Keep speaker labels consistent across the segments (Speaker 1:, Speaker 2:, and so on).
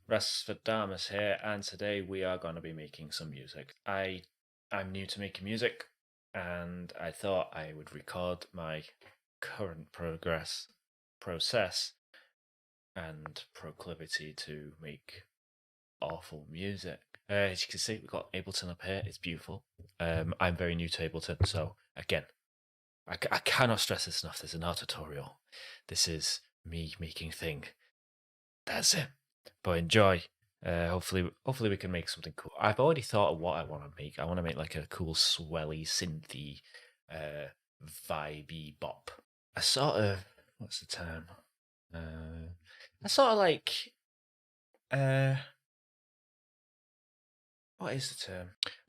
Speaker 1: Rasvadamas here, and today we are going to be making some music. I'm new to making music, and I thought I would record my current process and proclivity to make awful music. As you can see, we've got Ableton up here. It's beautiful. I'm very new to Ableton, so again, I cannot stress this enough. There's an art tutorial. This is me making thing. That's it. But enjoy. Hopefully we can make something cool. I've already thought of what I want to make. I want to make like a cool swelly synthy, vibey bop. A sort of what's the term? A sort of like what is the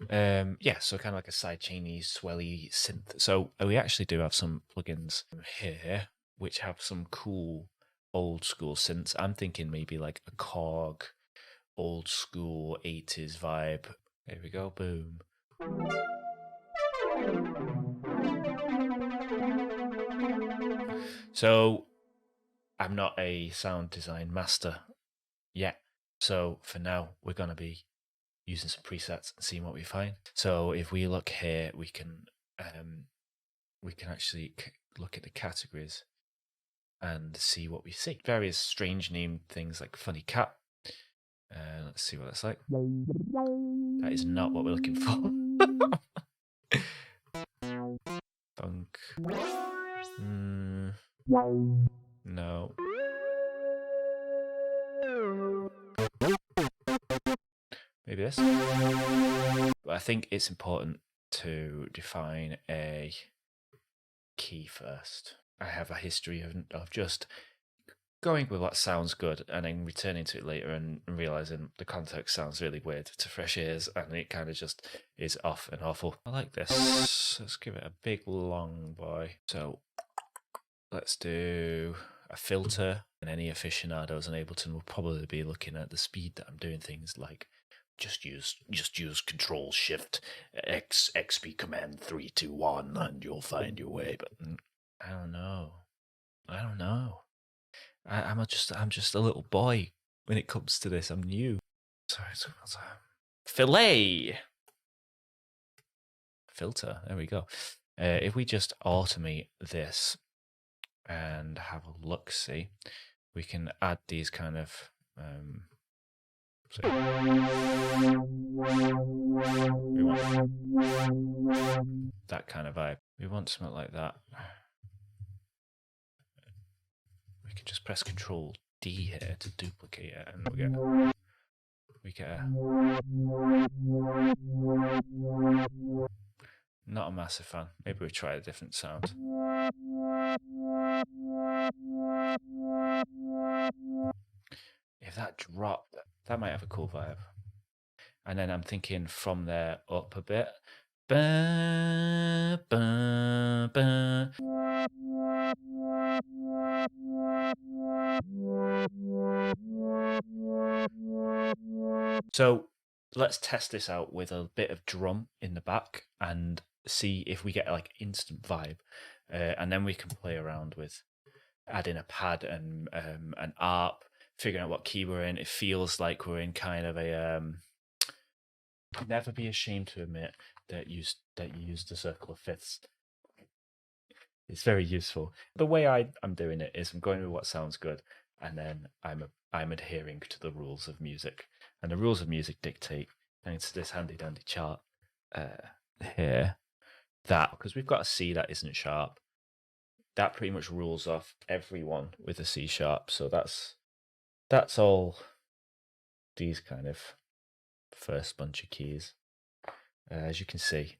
Speaker 1: term? Yeah, so kind of like a sidechainy, swelly synth. So we actually do have some plugins here which have some cool old school synths. I'm thinking maybe like a Korg, old school 80s vibe. There we go, boom. So I'm not a sound design master yet. So for now, we're going to be using some presets and seeing what we find. So if we look here, we can actually look at the categories and see what we see. Various strange named things like funny cat. Let's see what that's like. That is not what we're looking for. Funk. No. Maybe this. But I think it's important to define a key first. I have a history of just going with what sounds good and then returning to it later and realizing the context sounds really weird to fresh ears and it kind of just is off and awful. I like this. Let's give it a big long boy. So let's do a filter, and any aficionados on Ableton will probably be looking at the speed that I'm doing things like just use Control Shift X XP Command 3 2 1 and you'll find your way. But I don't know. I'm just a little boy when it comes to this. I'm new. Sorry, fillet filter. There we go. If we just automate this and have a look, see, we can add these kind of we want that kind of vibe. We want something like that. We can just press Control D here to duplicate it, and we get a not a massive fan. Maybe we try a different sound. If that dropped, that might have a cool vibe. And then I'm thinking from there up a bit. Ba, ba, ba. So let's test this out with a bit of drum in the back and see if we get like instant vibe. And then we can play around with adding a pad and an ARP, figuring out what key we're in. It feels like we're in kind of a never be ashamed to admit that you used the circle of fifths. It's very useful. The way I'm doing it is I'm going with what sounds good, and then I'm adhering to the rules of music. And the rules of music dictate, thanks to this handy dandy chart here, that because we've got a C that isn't sharp, that pretty much rules off everyone with a C sharp. So that's all these kind of first bunch of keys. As you can see,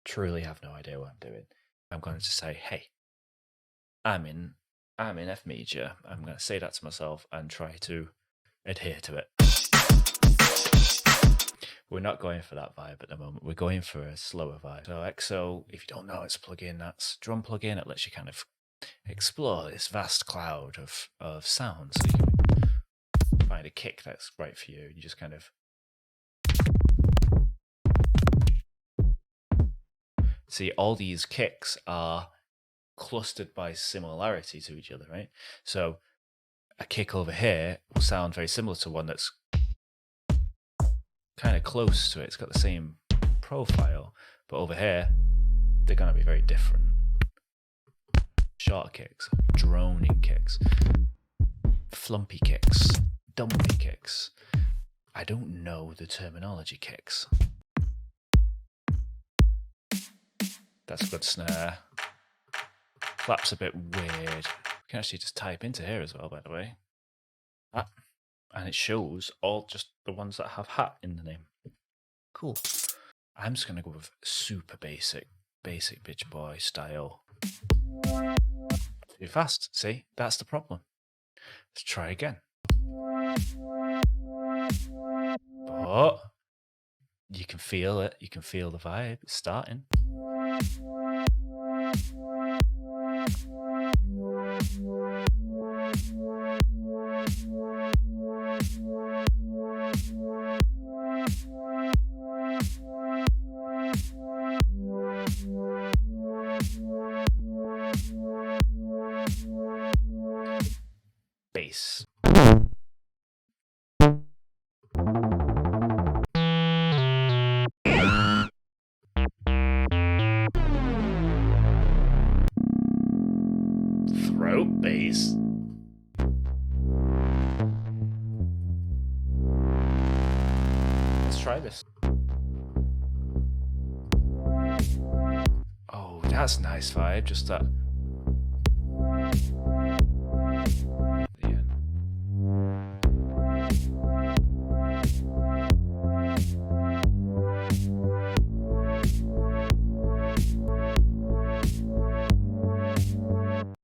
Speaker 1: truly have no idea what I'm doing. I'm going to say, hey, I'm in F major. I'm going to say that to myself and try to adhere to it. We're not going for that vibe at the moment. We're going for a slower vibe. So XO, if you don't know, it's a plugin. That's a drum plugin. It lets you kind of explore this vast cloud of sounds. So you can find a kick that's right for you. You just kind of see all these kicks are clustered by similarity to each other, right? So a kick over here will sound very similar to one that's kind of close to it. It's got the same profile, but over here, they're going to be very different. Shorter kicks, droning kicks, flumpy kicks, dumpy kicks. I don't know the terminology kicks. That's a good snare. Clap's a bit weird. You can actually just type into here as well, by the way. Ah, and it shows all just the ones that have hat in the name. Cool. I'm just going to go with super basic bitch boy style. Too fast. See, that's the problem. Let's try again. But you can feel it. You can feel the vibe. It's starting. Bass. Throat bass. Let's try this. Oh, that's nice vibe. Just that.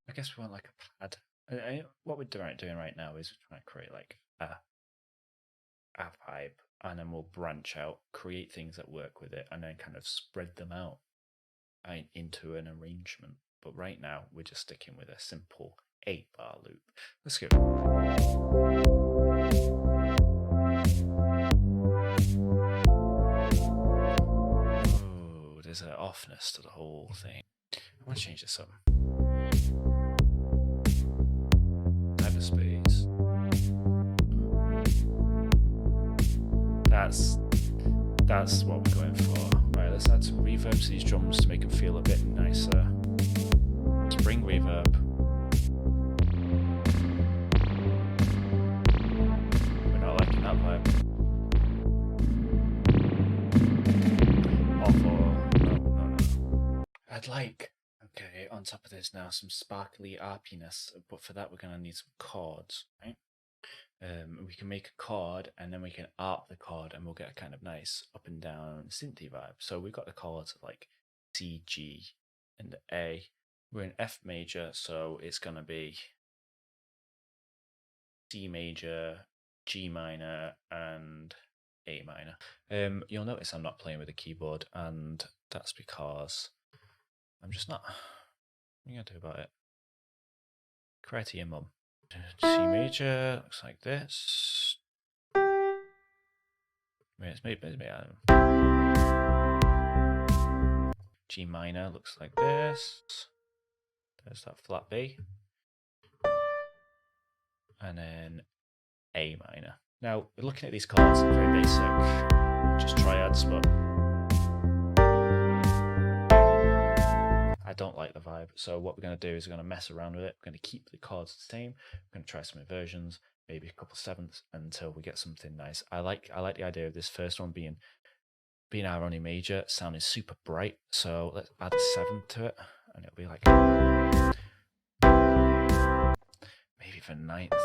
Speaker 1: I guess we want like a pad. What we're doing right now is we're trying to create like a vibe, and then we'll branch out, create things that work with it, and then kind of spread them out into an arrangement. But right now we're just sticking with a simple 8-bar loop. Let's go. Oh, there's an offness to the whole thing. I want to change this up. Space. That's what we're going for. Right, let's add some reverb to these drums to make them feel a bit nicer. Spring reverb. We're not liking that vibe. Awful. No. I'd like. Okay, on top of this now, some sparkly arpiness, but for that we're going to need some chords, right? We can make a chord, and then we can arp the chord, and we'll get a kind of nice up and down synthy vibe. So we've got the chords like C, G, and the A. We're in F major, so it's going to be C major, G minor, and A minor. You'll notice I'm not playing with the keyboard, and that's because I'm just not. What are you going to do about it? Cry to your mum. C major looks like this. Maybe G minor looks like this. There's that flat B. And then A minor. Now, looking at these chords, they're very basic. Just triads, but I don't like the vibe. So what we're going to do is we're going to mess around with it. We're going to keep the chords the same. We're going to try some inversions, maybe a couple sevenths until we get something nice. I like the idea of this first one being our only major, sounding super bright. So let's add a 7 to it, and it'll be like maybe for 9th.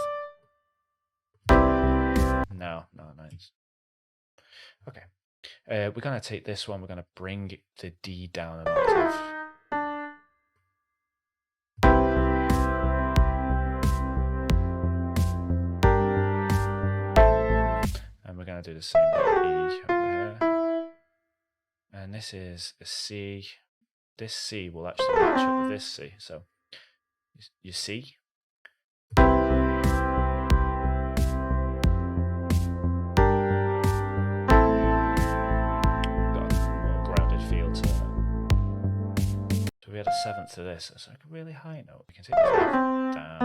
Speaker 1: No, 9th. Okay. We're going to take this one. We're going to bring the D down an octave. We're going to do the same with E over here. And this is a C. This C will actually match up with this C. So you see? Got a more grounded feel to it. So we had a 7th to this. It's like a really high note. We can take this down.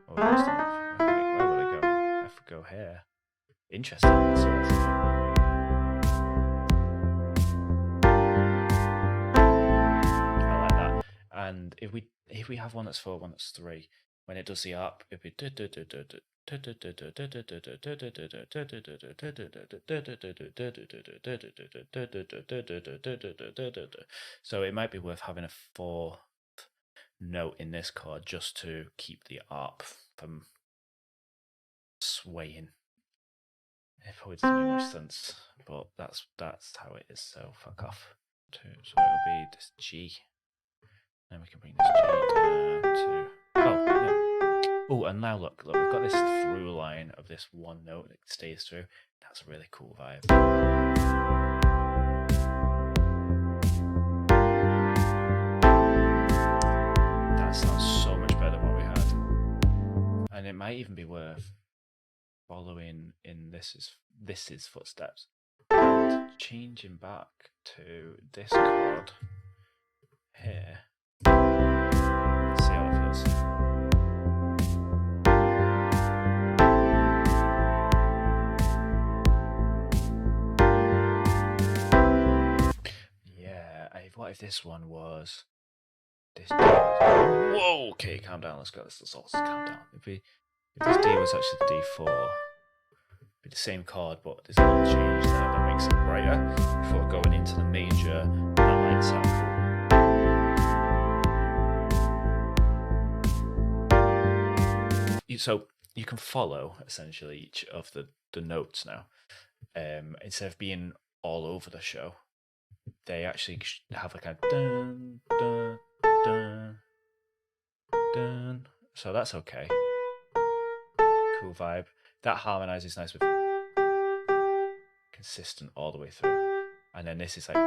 Speaker 1: Oh, Okay, where would I go? I have to go here. Interesting. So I like that. And if we have one that's 4, one that's 3, when it does the up, it'd be so it might be worth having a 4th note in this chord just to keep the arp from swaying. It probably doesn't make much sense, but that's how it is. So fuck off. So it'll be this G. Then we can bring this G down to oh, and now look, we've got this through line of this one note that stays through. That's a really cool vibe. That sounds so much better than what we had. And it might even be worth following in this is footsteps and changing back to this chord here. Let's see how it feels. What if this one was this D? Whoa, okay, calm down. Let's all calm down. If this D was actually the D4, it'd be the same chord, but there's a little change there that makes it brighter before going into the major. That might sound cool. So you can follow essentially each of the notes now. Instead of being all over the show, they actually have like a dun dun dun dun. So that's okay. Cool vibe. That harmonizes nice with consistent all the way through. And then this is like,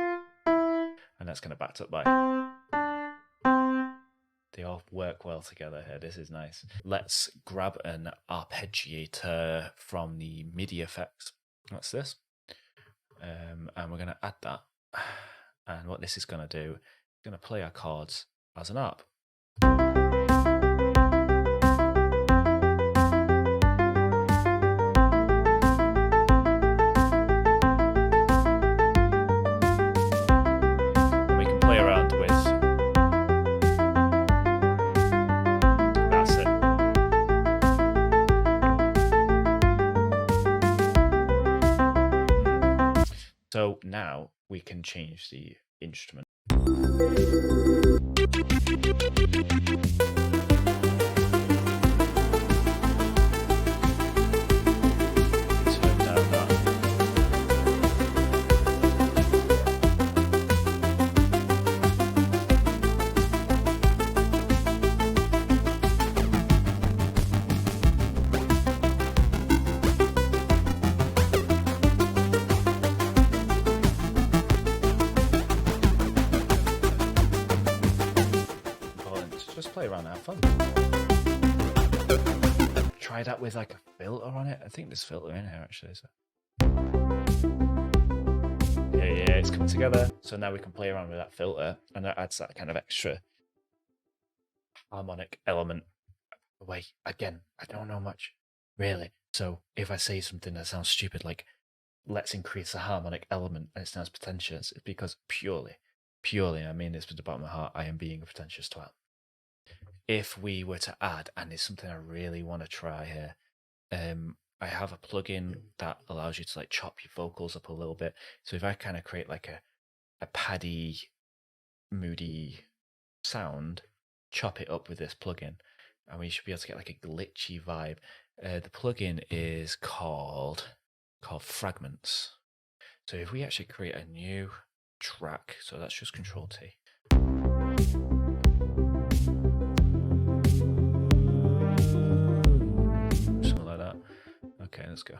Speaker 1: and that's kind of backed up by. They all work well together here. This is nice. Let's grab an arpeggiator from the MIDI effects. What's this? And we're going to add that. And what this is going to do, it's going to play our chords as an arp. And we can play around with that's it. So now we can change the instrument. Turn down that. Play around and have fun. Try that with like a filter on it. I think there's filter in here actually. So. Yeah, it's coming together. So now we can play around with that filter, and that adds that kind of extra harmonic element. Wait, again, I don't know much really. So if I say something that sounds stupid, like let's increase the harmonic element, and it sounds pretentious, it's because purely, I mean this with the bottom of my heart, I am being a pretentious twat. If we were to add, and it's something I really want to try here, I have a plugin that allows you to like chop your vocals up a little bit. So if I kind of create like a paddy, moody sound, chop it up with this plugin, and we should be able to get like a glitchy vibe. The plugin is called Fragments. So if we actually create a new track, so that's just Control T. Something like that. Okay, let's go.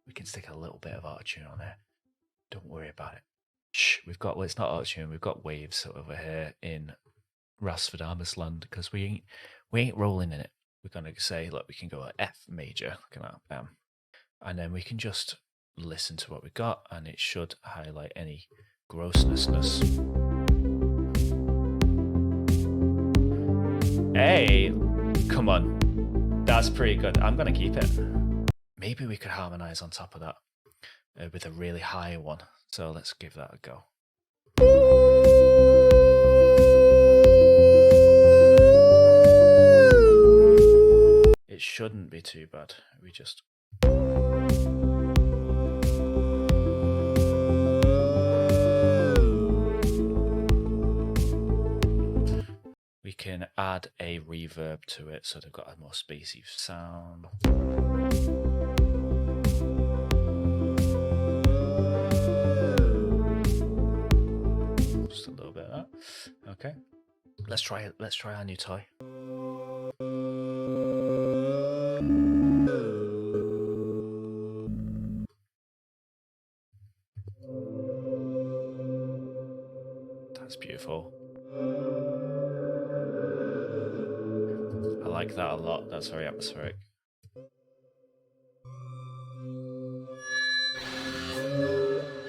Speaker 1: We can stick a little bit of autotune on there. Don't worry about it. Shh, we've got, well, it's not autotune, we've got waves over here in Rasford Armisland because we ain't rolling in it. we're going to say, look, we can go at F major, look at that, bam. And then we can just listen to what we got, and it should highlight any grossness. Hey, come on. That's pretty good. I'm going to keep it. Maybe we could harmonize on top of that with a really high one. So let's give that a go. It shouldn't be too bad. We can add a reverb to it so they've got a more spacey sound. Just a little bit of that. Okay. Let's try our new toy. That's beautiful. I like that a lot. That's very atmospheric.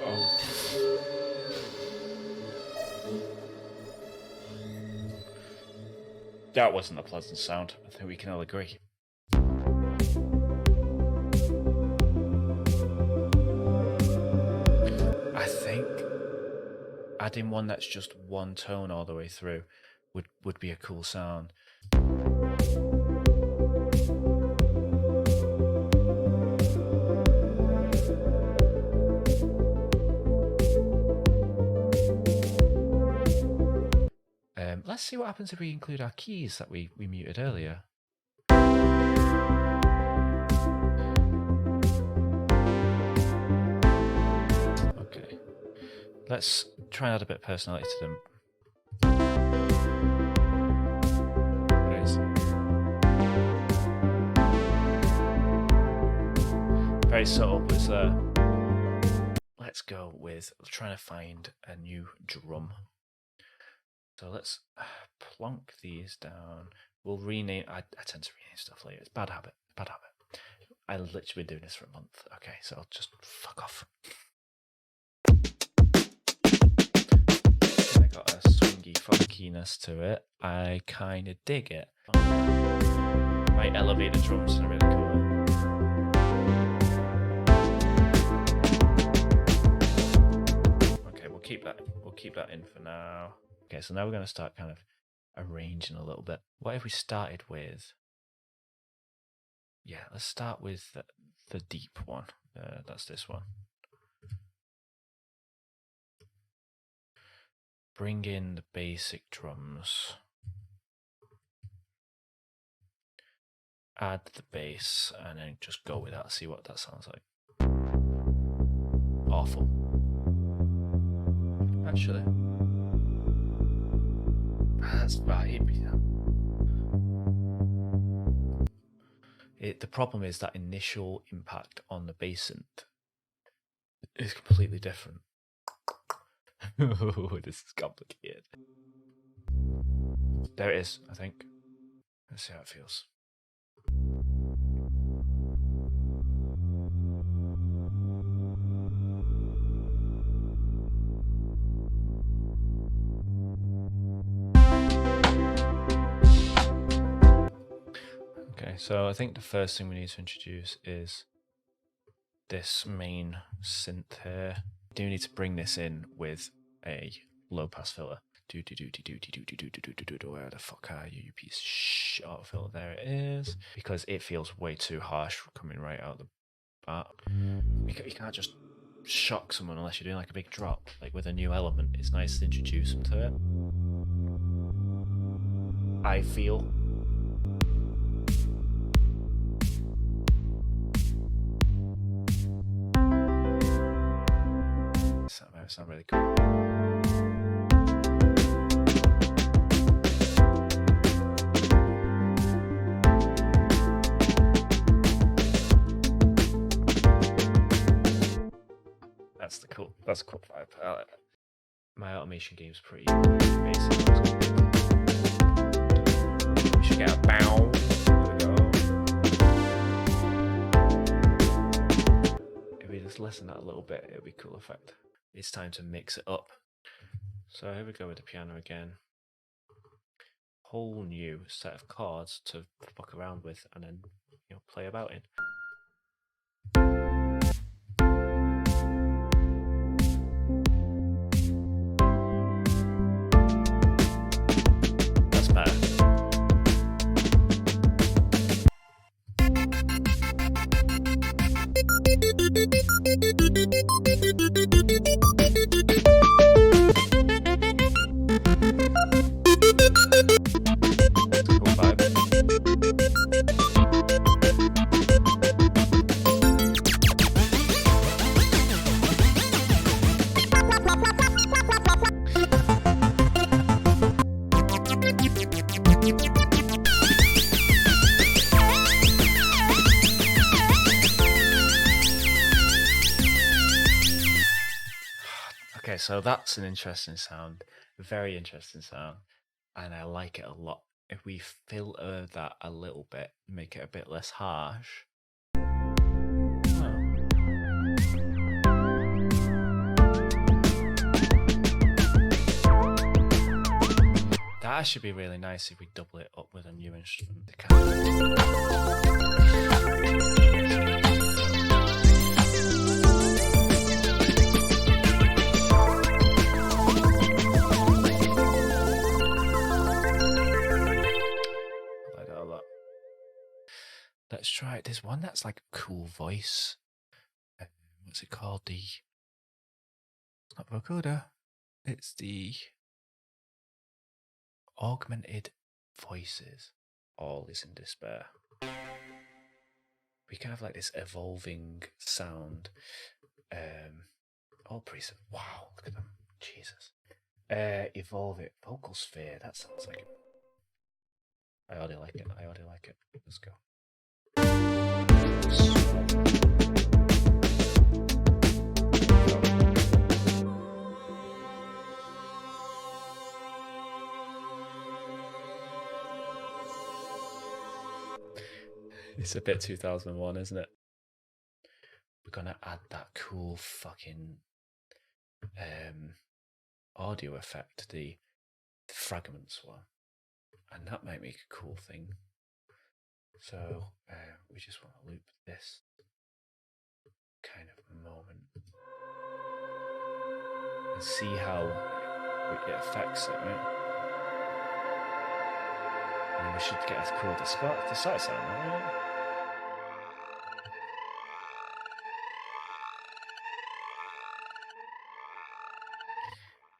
Speaker 1: Oh. That wasn't a pleasant sound. I think we can all agree. I think adding one that's just one tone all the way through would be a cool sound. Let's see what happens if we include our keys that we muted earlier. Okay, let's try and add a bit of personality to them. Very subtle, but it's there. Let's go with trying to find a new drum. So let's plonk these down. We'll rename. I tend to rename stuff later. It's bad habit. Bad habit. I literally been doing this for a month. Okay, so I'll just fuck off. I got a swingy funkiness to it. I kind of dig it. My elevator drums are really cool. Okay, we'll keep that. We'll keep that in for now. Okay, so now we're going to start kind of arranging a little bit. What if we started with... Yeah, let's start with the deep one. That's this one. Bring in the basic drums. Add the bass, and then just go with that, see what that sounds like. Awful. Actually... That's right. The problem is that initial impact on the bass synth is completely different. This is complicated. There it is, I think. Let's see how it feels. So I think the first thing we need to introduce is this main synth here. We do need to bring this in with a low pass filter. Where the fuck are you, you piece of shit? Auto filter, there it is. Because it feels way too harsh coming right out the bat. You can't just shock someone unless you're doing like a big drop. Like with a new element, it's nice to introduce them to it. I feel. That sound really cool. That's a cool vibe. I like that. My automation game's pretty basic. We should get a bow. There we go. just lessen that a little bit, it'll be a cool effect. It's time to mix it up. So here we go with the piano again. Whole new set of chords to fuck around with and then play about in. That's better. Cool vibe. Okay, so that's an interesting sound, very interesting sound, and I like it a lot. If we filter that a little bit, make it a bit less harsh. That should be really nice if we double it up with a new instrument. Let's try it. There's one that's like a cool voice. What's it called? It's not vocoder. It's the augmented voices. All is in despair. We can have like this evolving sound. All pretty. Wow, look at them. Jesus. Evolve it. Vocal sphere. That sounds like it. I already like it. Let's go. It's a bit 2001, isn't it? We're gonna add that cool fucking audio effect, the fragments one, and that might make a cool thing. So we just want to loop this kind of moment and see how it affects it, right? And we should get a cool distorted sound, right?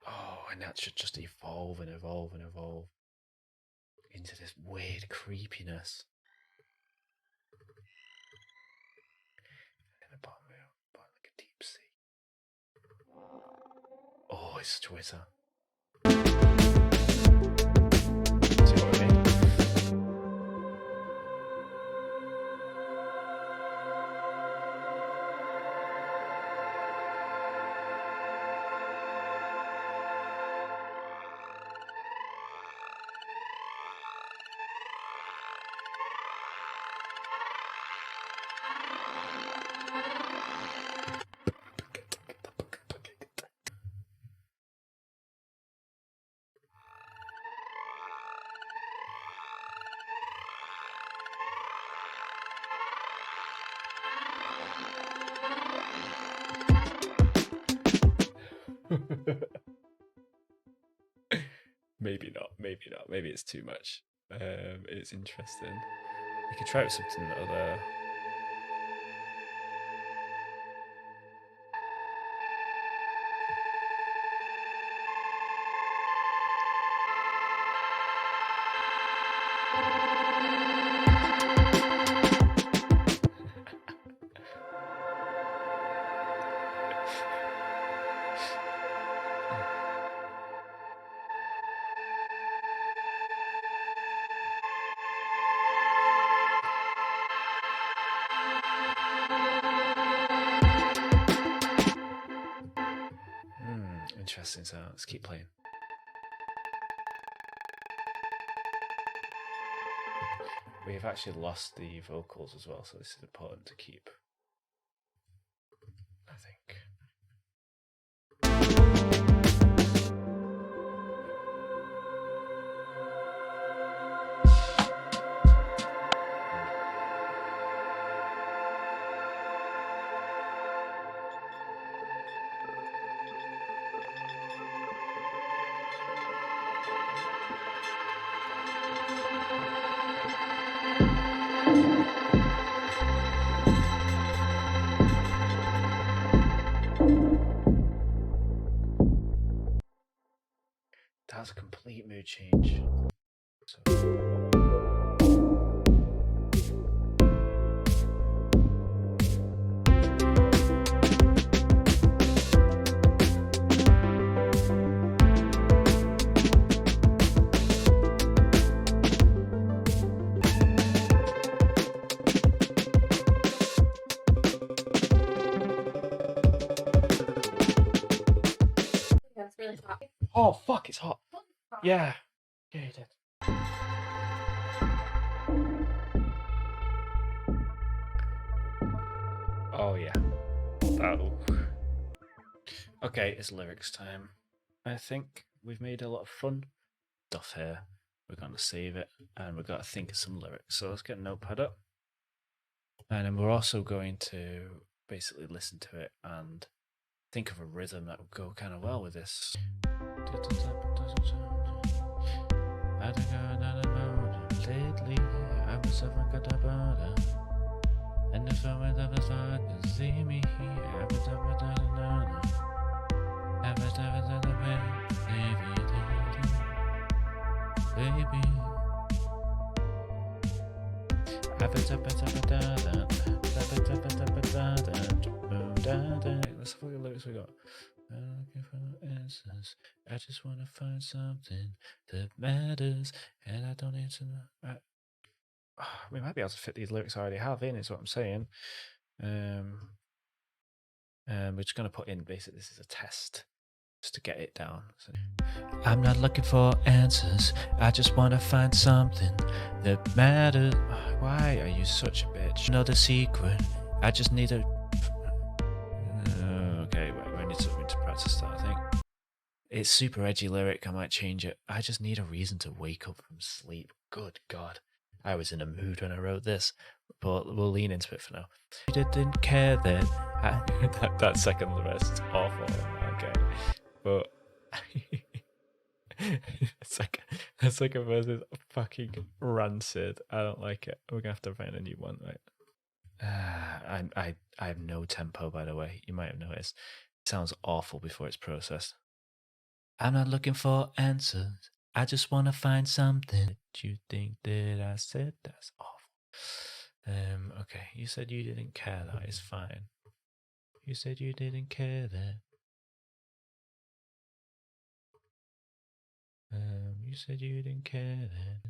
Speaker 1: Oh, and that should just evolve and evolve and evolve into this weird creepiness. In the bottom like a deep sea. Oh, it's Twitter. See what I mean? Maybe not. Maybe it's too much. It's interesting. You could try with something other. Interesting, so let's keep playing. We've actually lost the vocals as well, so this is important to keep that's a complete mood change. So.
Speaker 2: Really hot.
Speaker 1: Oh fuck, it's hot. Yeah. Yeah, you did. Oh yeah. Oh. Okay, it's lyrics time. I think we've made a lot of fun stuff here. We're gonna save it and we're gonna think of some lyrics. So let's get a notepad up. And then we're also going to basically listen to it and think of a rhythm that would go kind of well with this. Lately, I was and if I went up as far to see me, let's have a look at the lyrics we got. I'm looking for answers. I just want to find something that matters, and I don't need to know. We might be able to fit these lyrics I already have in, is what I'm saying. We're just going to put in, basically, this is a test, just to get it down. So, I'm not looking for answers. I just want to find something that matters. Why are you such a bitch? Know the secret. I just need a... okay, wait, I need to practice that, I think. It's super edgy lyric, I might change it. I just need a reason to wake up from sleep. Good God. I was in a mood when I wrote this, but we'll lean into it for now. You didn't care that that second verse is awful. Okay, but second verse is fucking rancid. I don't like it. We're gonna have to find a new one, right? I have no tempo, by the way. You might have noticed. It sounds awful before it's processed. I'm not looking for answers. I just want to find something that you think that I said. That's awful. Okay, you said you didn't care. That is fine. You said you didn't care that. You said you didn't care that.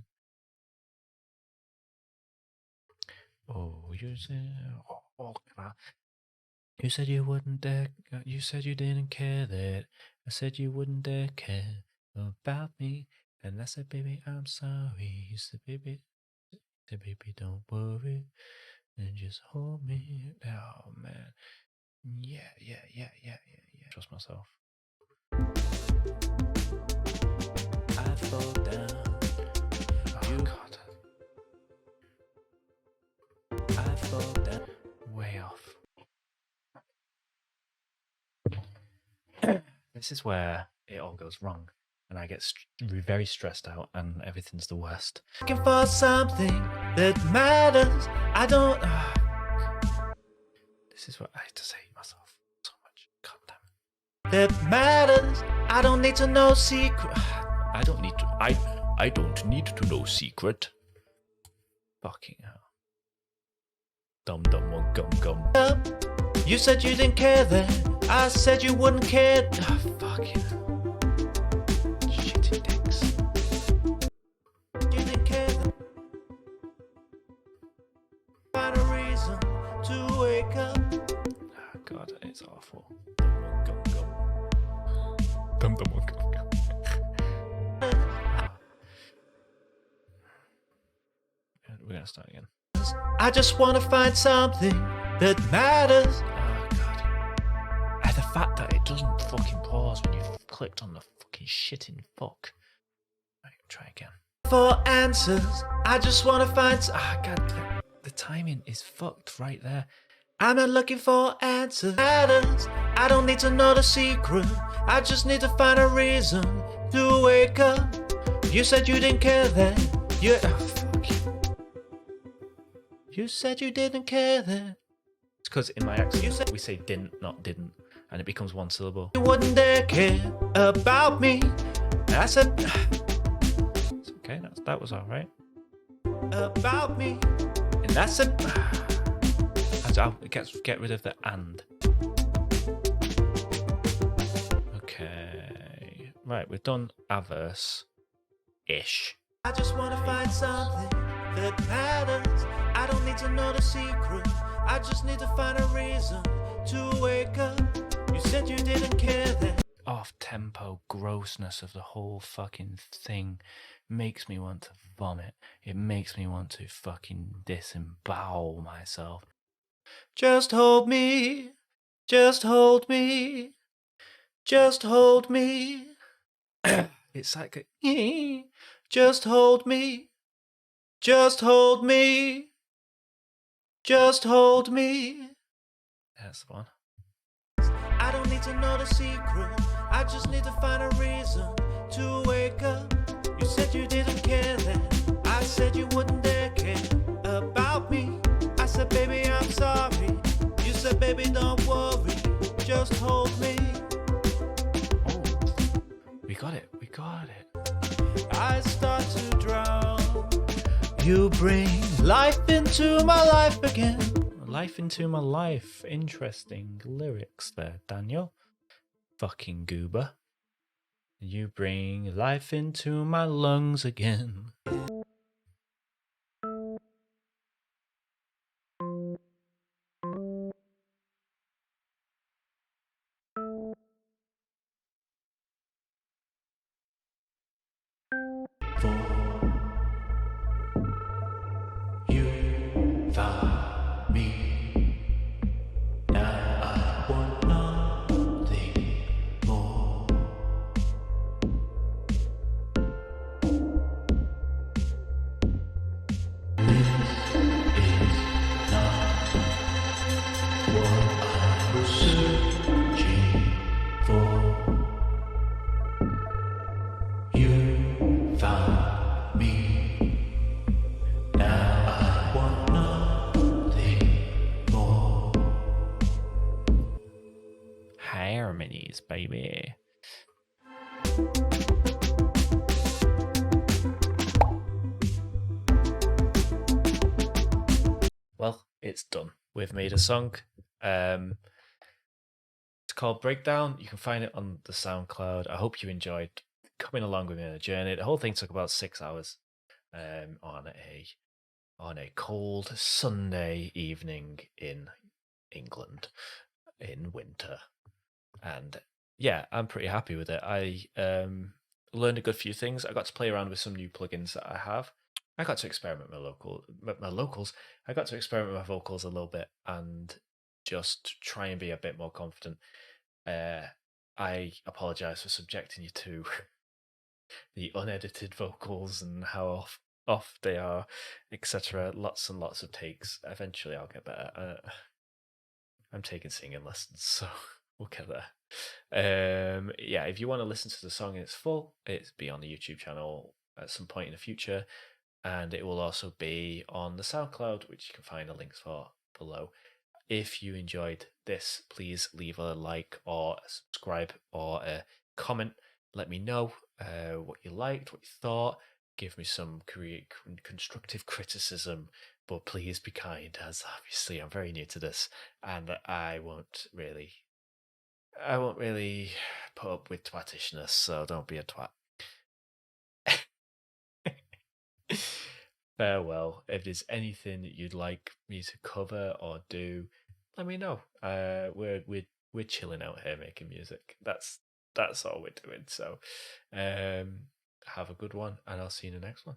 Speaker 1: Oh, you said. You said you wouldn't dare. You said you didn't care that. I said you wouldn't dare care about me. And I said, baby, I'm sorry. You said, baby, don't worry. And just hold me. Oh, man. Yeah. Trust myself. I fall down. Oh, God. I fall down. Way off. This is where it all goes wrong. And I get very stressed out and everything's the worst. Looking for something that matters. I don't... This is what I have to say to myself so much. God damn. That matters. I don't need to know secret. I don't need to... I don't need to know secret. Fucking hell. Dum gum. You said you didn't care then. I said you wouldn't care. Fucking hell. God, it's awful. Dum gum. We're gonna start again. I just want to find something that matters. Oh God. And the fact that it doesn't fucking pause when you've clicked on the fucking shitting fuck. Right, try again. For answers, I just want to find. God, the timing is fucked right there. I'm not looking for answers. I don't need to know the secret. I just need to find a reason to wake up. You said you didn't care then. Fuck you. You said you didn't care then. It's because in my accent we say didn't, not didn't, and it becomes one syllable. You wouldn't dare care about me, and I said, it's okay, that was all right. About me, and that's it. I'll get rid of the and. Okay, right, we've done a verse-ish.
Speaker 3: I just want to find something that matters. I don't need to know the secret. I just need to find a reason to wake up. You said you didn't care then.
Speaker 1: Off-tempo grossness of the whole fucking thing makes me want to vomit. It makes me want to fucking disembowel myself. Just hold me, just hold me, just hold me. It's like a, just hold me, just hold me, just hold me. That's the one.
Speaker 3: I don't need to know the secret. I just need to find a reason to wake up. You said you didn't care then. I said you wouldn't dare care about me. I said, baby, I'm sorry. You said, baby, don't worry. Just hold me.
Speaker 1: Oh, we got it.
Speaker 3: I start to drown. You bring life into my life again.
Speaker 1: Life into my life. Interesting lyrics there, Daniel. Fucking goober. You bring life into my lungs again.
Speaker 3: You found me. Now I want nothing more. This is not what I was searching for. You found me. Now I want nothing more.
Speaker 1: Harmonies, baby. Well, it's done. We've made a song. It's called Breakdown. You can find it on the SoundCloud. I hope you enjoyed coming along with me on a journey. The whole thing took about 6 hours on a cold Sunday evening in England in winter. And yeah, I'm pretty happy with it. I learned a good few things. I got to play around with some new plugins that I have. I got to experiment with my locals. I got to experiment with my vocals a little bit and just try and be a bit more confident. I apologize for subjecting you to the unedited vocals and how off they are, etc. Lots and lots of takes. Eventually I'll get better. I'm taking singing lessons, so we'll get there. Yeah, if you want to listen to the song in its full, it'll be on the YouTube channel at some point in the future, and it will also be on the SoundCloud, which you can find the links for below. If you enjoyed this, please leave a like or a subscribe or a comment. Let me know what you liked, what you thought. Give me some constructive criticism, but please be kind, as obviously I'm very new to this, and I won't really put up with twatishness, so don't be a twat. Farewell. If there's anything you'd like me to cover or do, let me know. We're chilling out here making music. That's all we're doing. So have a good one, and I'll see you in the next one.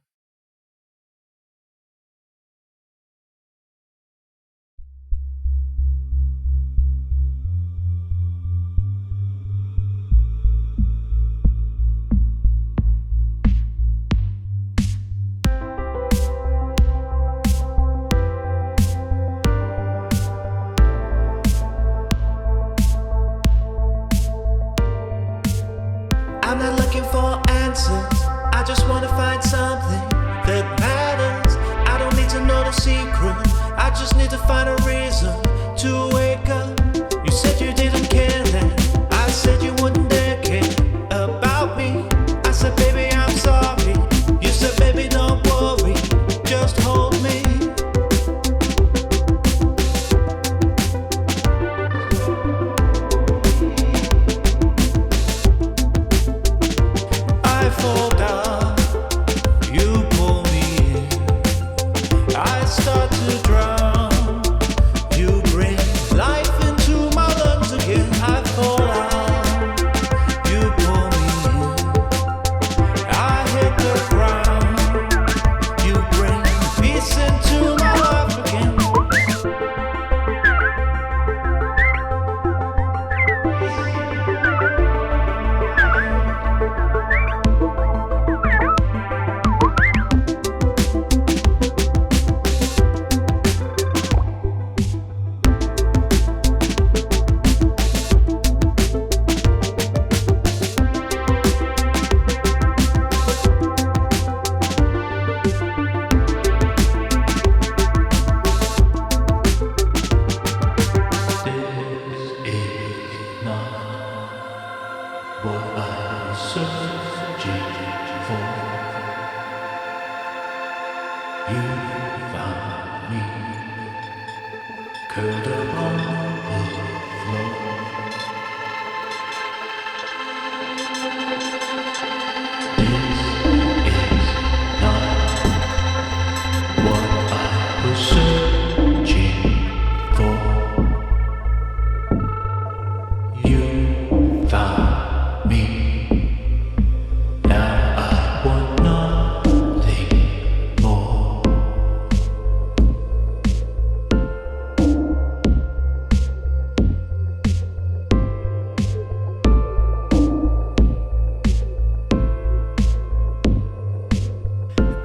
Speaker 3: I'm not looking for answers. I just want to find something that matters. I don't need to know the secret. I just need to find a reason to wake up. You said you didn't care then. I said you wouldn't dare care about me. I said, what I was searching for. You found me, curled up on the floor. This is not what I was searching for. You found me. Now I want nothing more.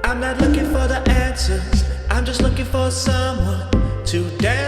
Speaker 3: I'm not looking for the answers, I'm just looking for someone to dance